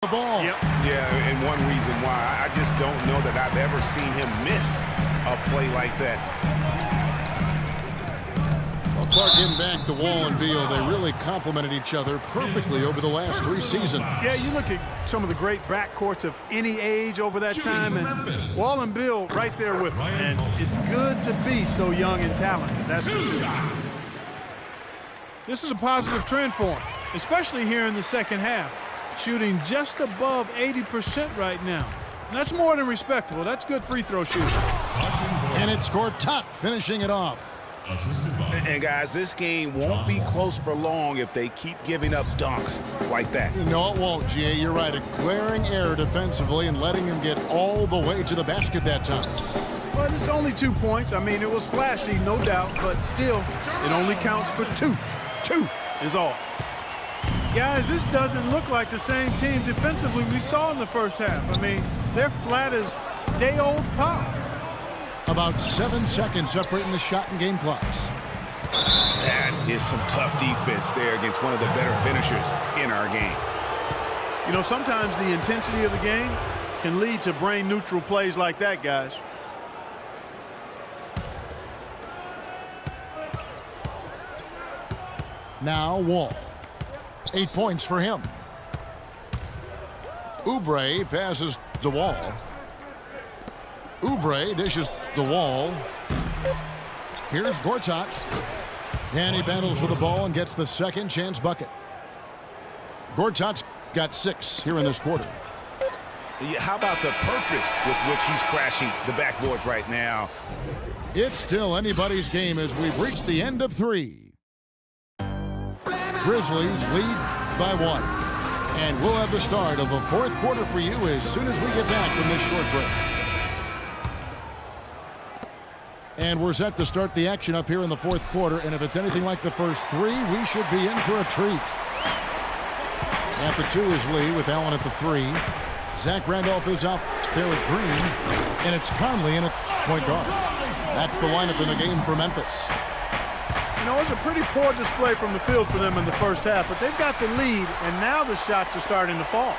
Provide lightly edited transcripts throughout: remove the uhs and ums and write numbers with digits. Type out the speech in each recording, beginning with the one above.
the ball. Yep. Yeah, and one reason why, I just don't know that I've ever seen him miss a play like that. Well, Clark getting back to Wall and Beal. They really complemented each other perfectly over the last 3 seasons. Yeah, you look at some of the great backcourts of any age over that time, and Wall and Beal right there with them. And it's good to be so young and talented. That's for sure. This is a positive trend for him, especially here in the second half. Shooting just above 80% right now. And that's more than respectable. That's good free throw shooting. And it's Gortat finishing it off. And guys, this game won't be close for long if they keep giving up dunks like that. No, it won't, G.A. You're right. A glaring error defensively and letting him get all the way to the basket that time. But it's only 2 points. I mean, it was flashy, no doubt, but still, it only counts for 2. 2 is all. Guys, this doesn't look like the same team defensively we saw in the first half. I mean, they're flat as day-old pop. About 7 seconds separating the shot and game clocks. That is some tough defense there against one of the better finishers in our game. You know, sometimes the intensity of the game can lead to brain-neutral plays like that, guys. Now Wall. 8 points for him. Oubre passes to Wall. Oubre dishes to Wall. Here's Gortat. And he battles for the ball and gets the second chance bucket. Gortat's got 6 here in this quarter. Yeah, how about the purpose with which he's crashing the backboards right now? It's still anybody's game as we've reached the end of 3. Grizzlies lead by 1. And we'll have the start of the 4th quarter for you as soon as we get back from this short break. And we're set to start the action up here in the 4th quarter, and if it's anything like the first 3, we should be in for a treat. At the 2 is Lee with Allen at the 3. Zach Randolph is out there with Green, and it's Conley in at point guard. That's the lineup in the game for Memphis. You know, it's a pretty poor display from the field for them in the first half, but they've got the lead, and now the shots are starting to fall.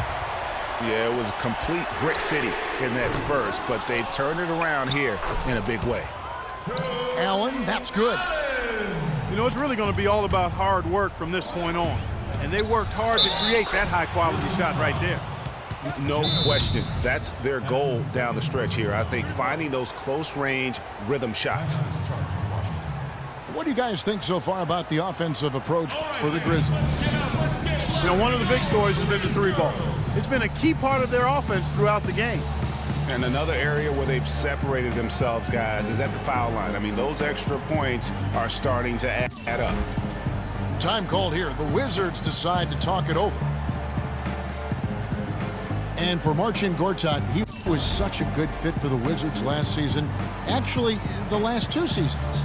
Yeah, it was a complete brick city in that first, but they've turned it around here in a big way. Allen, that's good. You know, it's really going to be all about hard work from this point on, and they worked hard to create that high-quality shot right there. No question. That's their goal down the stretch here. I think finding those close-range rhythm shots. What do you guys think so far about the offensive approach for the Grizzlies? You know, one of the big stories has been the 3-ball. It's been a key part of their offense throughout the game. And another area where they've separated themselves, guys, is at the foul line. I mean, those extra points are starting to add up. Time called here. The Wizards decide to talk it over. And for Marcin Gortat, he was such a good fit for the Wizards last season. Actually, the last 2 seasons.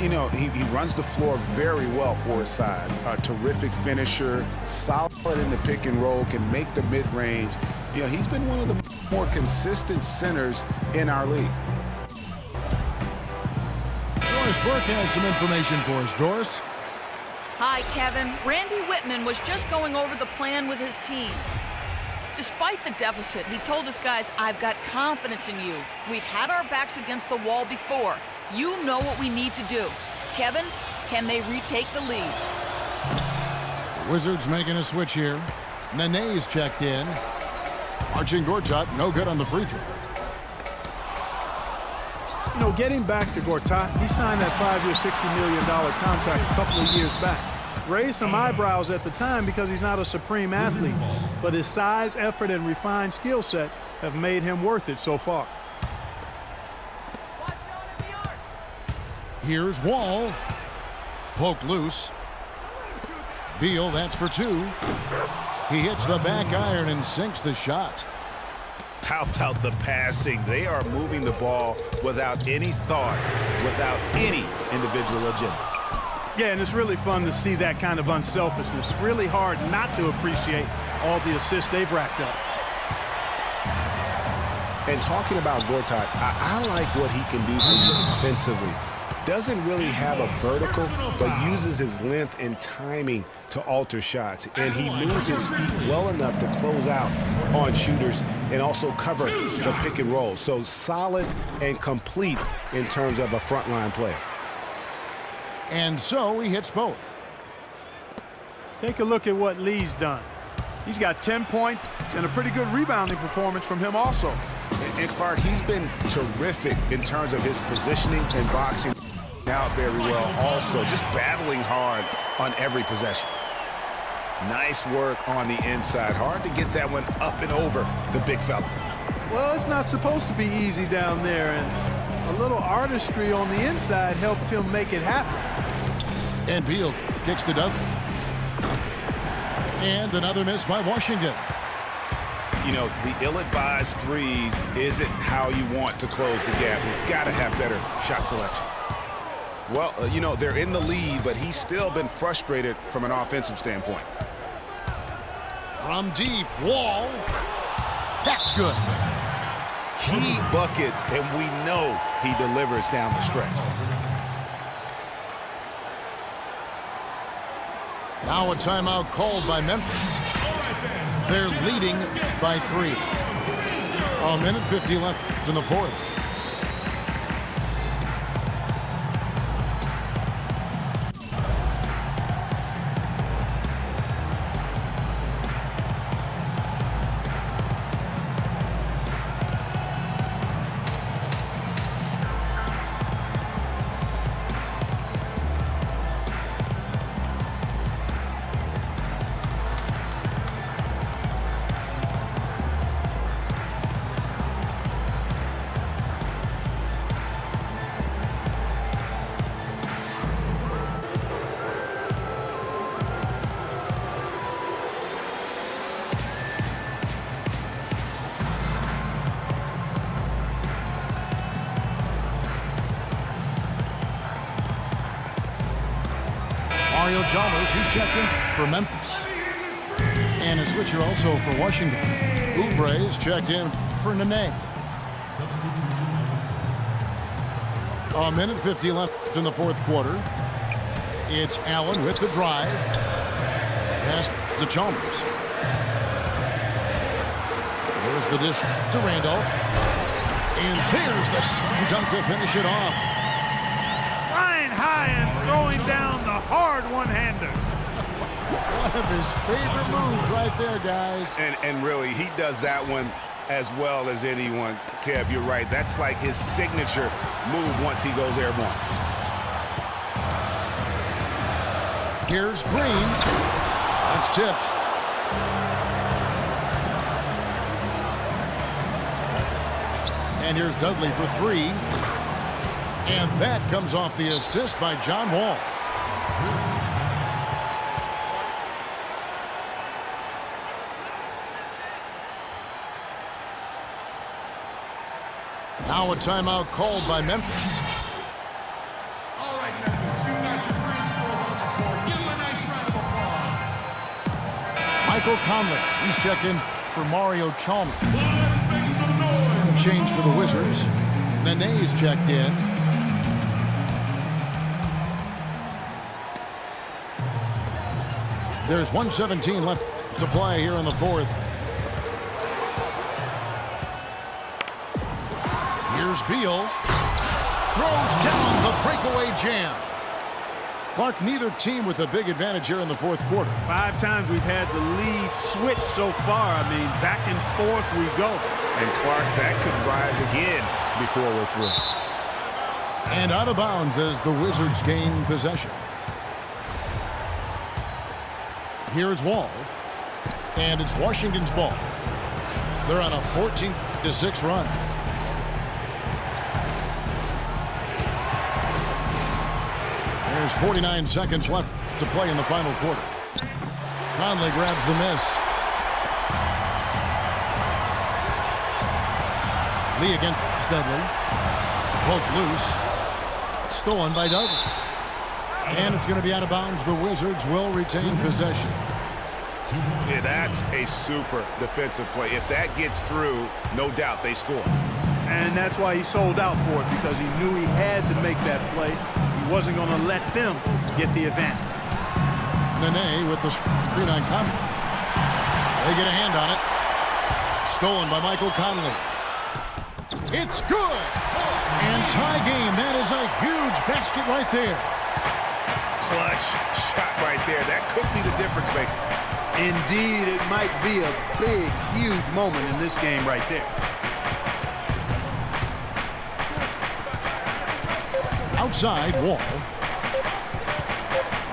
You know, he runs the floor very well for his size. A terrific finisher, solid in the pick and roll, can make the mid-range. You know, he's been one of the more consistent centers in our league. Doris Burke has some information for us. Doris? Hi, Kevin. Randy Whitman was just going over the plan with his team. Despite the deficit, he told his guys, "I've got confidence in you. We've had our backs against the wall before. You know what we need to do." Kevin, can they retake the lead? The Wizards making a switch here. Nene's checked in. Marcin Gortat, no good on the free throw. You know, getting back to Gortat, he signed that 5-year, $60 million contract a couple of years back. Raised some eyebrows at the time because he's not a supreme athlete, but his size, effort, and refined skill set have made him worth it so far. Here's Wall. Poked loose. Beal, that's for 2. He hits the back iron and sinks the shot. How about the passing? They are moving the ball without any thought, without any individual agendas. Yeah, and it's really fun to see that kind of unselfishness. Really hard not to appreciate all the assists they've racked up. And talking about Gortat, I like what he can do for you defensively. doesn't really have a vertical, but uses his length and timing to alter shots. And he moves his feet well enough to close out on shooters and also cover the pick and roll. So solid and complete in terms of a frontline player. And so he hits both. Take a look at what Lee's done. He's got 10 points and a pretty good rebounding performance from him also. And Clark, he's been terrific in terms of his positioning and boxing out very well also, just battling hard on every possession. Nice work on the inside. Hard to get that one up and over the big fella. Well, it's not supposed to be easy down there, and a little artistry on the inside helped him make it happen. And Beal kicks to Dudley. And another miss by Washington. You know, the ill-advised threes isn't how you want to close the gap. You've got to have better shot selection. Well, you know, they're in the lead, but he's still been frustrated from an offensive standpoint. From deep, Wall. That's good. Key buckets, and we know he delivers down the stretch. Now a timeout called by Memphis. They're leading by 3. A minute 50 left in the fourth. Mario Chalmers, he's checked in for Memphis. And a switcher also for Washington. Oubre is checked in for Nene. A minute 50 left in the fourth quarter. It's Allen with the drive. Pass to Chalmers. There's the dish to Randolph. And there's the slam dunk to finish it off. Flying high and throwing down the hard one-hander. One of his favorite moves right there, guys. And really, he does that one as well as anyone. Kev, you're right. That's like his signature move once he goes airborne. Here's Green. That's tipped. And here's Dudley for 3. And that comes off the assist by John Wall. Now a timeout called by Memphis. All right, Memphis, you got your great scores on the floor. Give him a nice round of applause. Michael Conley, he's checked in for Mario Chalmers. Let's make some noise. Change for the Wizards. Nene is checked in. There's 1:17 left to play here in the fourth. Here's Beal. Throws down the breakaway jam. Clark, neither team with a big advantage here in the fourth quarter. 5 times we've had the lead switch so far. I mean, back and forth we go. And Clark, that could rise again before we're through. And out of bounds as the Wizards gain possession. Here's Wall. And it's Washington's ball. They're on a 14-6 run. There's 49 seconds left to play in the final quarter. Conley grabs the miss. Lee against Dudley. Poked loose. Stolen by Dudley. And it's going to be out of bounds. The Wizards will retain possession. Yeah, that's a super defensive play. If that gets through, no doubt they score. And that's why he sold out for it, because he knew he had to make that play. He wasn't going to let them get the advantage. Nene with the screen on Conley. They get a hand on it. Stolen by Michael Conley. It's good. And tie game. That is a huge basket right there. Clutch shot right there. That could be the difference maker. Indeed, it might be a big, huge moment in this game right there. Outside Wall.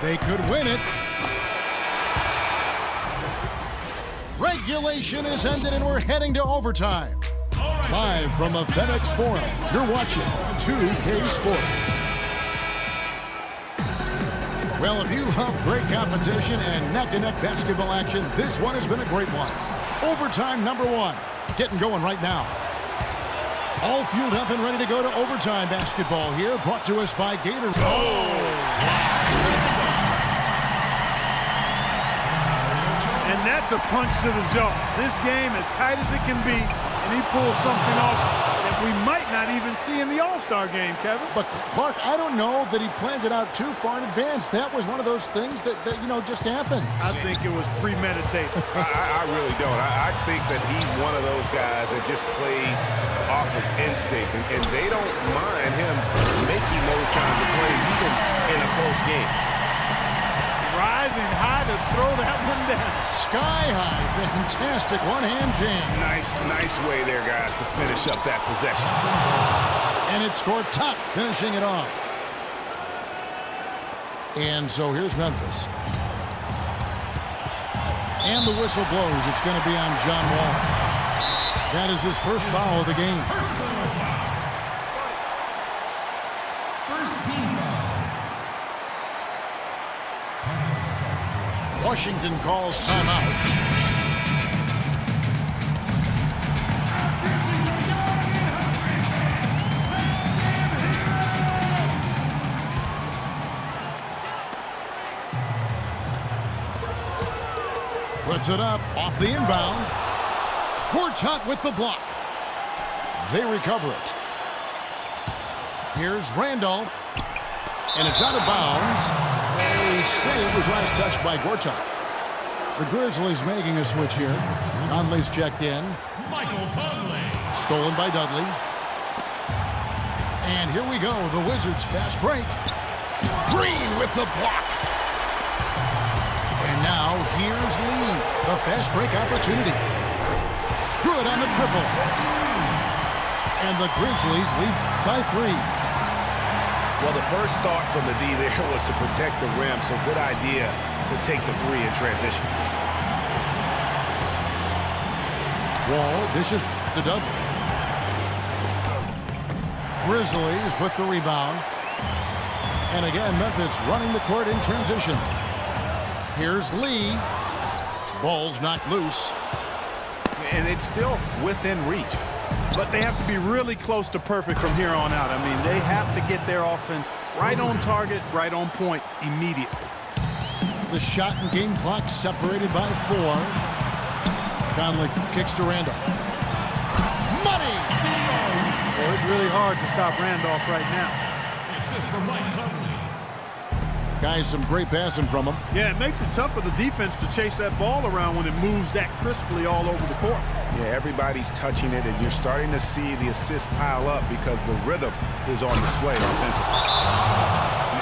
They could win it. Regulation is ended and we're heading to overtime. Live from a FedEx Forum, you're watching 2K Sports. Well, if you love great competition and neck-and-neck basketball action, this one has been a great one. Overtime #1, getting going right now. All fueled up and ready to go to overtime basketball here, brought to us by Gators. And that's a punch to the jaw. This game as tight as it can be, and he pulls something off that we might not even see in the All-Star game, Kevin. But Clark, I don't know that he planned it out too far in advance. That was one of those things that just happened. I think it was premeditated. I really don't. I think that he's one of those guys that just plays off of instinct, and they don't mind him making those kinds of plays, even in a close game. Rising high to throw that one down. Sky high, fantastic one-hand jam. Nice way there, guys, to finish up that possession. And it's Gortat finishing it off. And so here's Memphis. And the whistle blows. It's going to be on John Wall. That is his first foul of the game. Washington calls timeout. Puts it up off the inbound. Gortat with the block. They recover it. Here's Randolph. And it's out of bounds. The save was last touched by Gortat. The Grizzlies making a switch here. Conley's checked in. Michael Conley. Stolen by Dudley. And here we go. The Wizards fast break. Green with the block. And now here's Lee. The fast break opportunity. Good on the triple. And the Grizzlies lead by 3. Well, the first thought from the D there was to protect the rim, so good idea to take the 3 in transition. Wall dishes to Dudley. Grizzlies with the rebound. And again, Memphis running the court in transition. Here's Lee. Ball's knocked loose. And it's still within reach. But they have to be really close to perfect from here on out. I mean, they have to get their offense right on target, right on point immediately. The shot and game clock separated by 4. Conley kicks to Randolph. Money! Well, it's really hard to stop Randolph right now. Assist from Mike Conley. Guys, some great passing from him. Yeah, it makes it tough for the defense to chase that ball around when it moves that crisply all over the court. Yeah, everybody's touching it, and you're starting to see the assists pile up because the rhythm is on display offensively.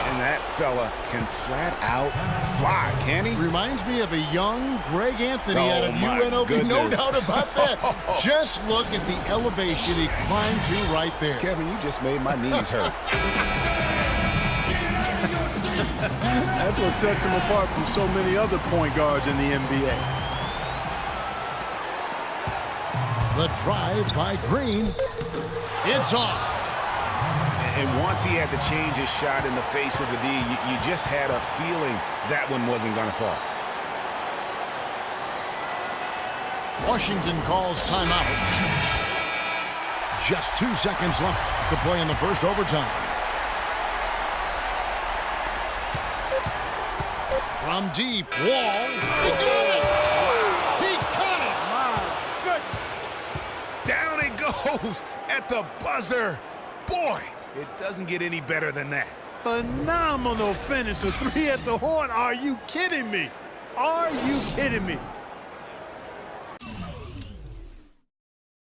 And that fella can flat out fly, can he? Reminds me of a young Greg Anthony Oh, out of my UNLV. goodness. No doubt about that. Just look at the elevation he climbed to right there. Kevin, you just made my knees hurt. That's what sets him apart from so many other point guards in the NBA. The drive by Green. It's off. And once he had to change his shot in the face of the D, you just had a feeling that one wasn't going to fall. Washington calls timeout. Just 2 seconds left to play in the first overtime. From deep, Wall. He got it! He caught it! Down it goes. goes at the buzzer. Boy, it doesn't get any better than that. Phenomenal finish. A 3 at the horn. Are you kidding me? Are you kidding me?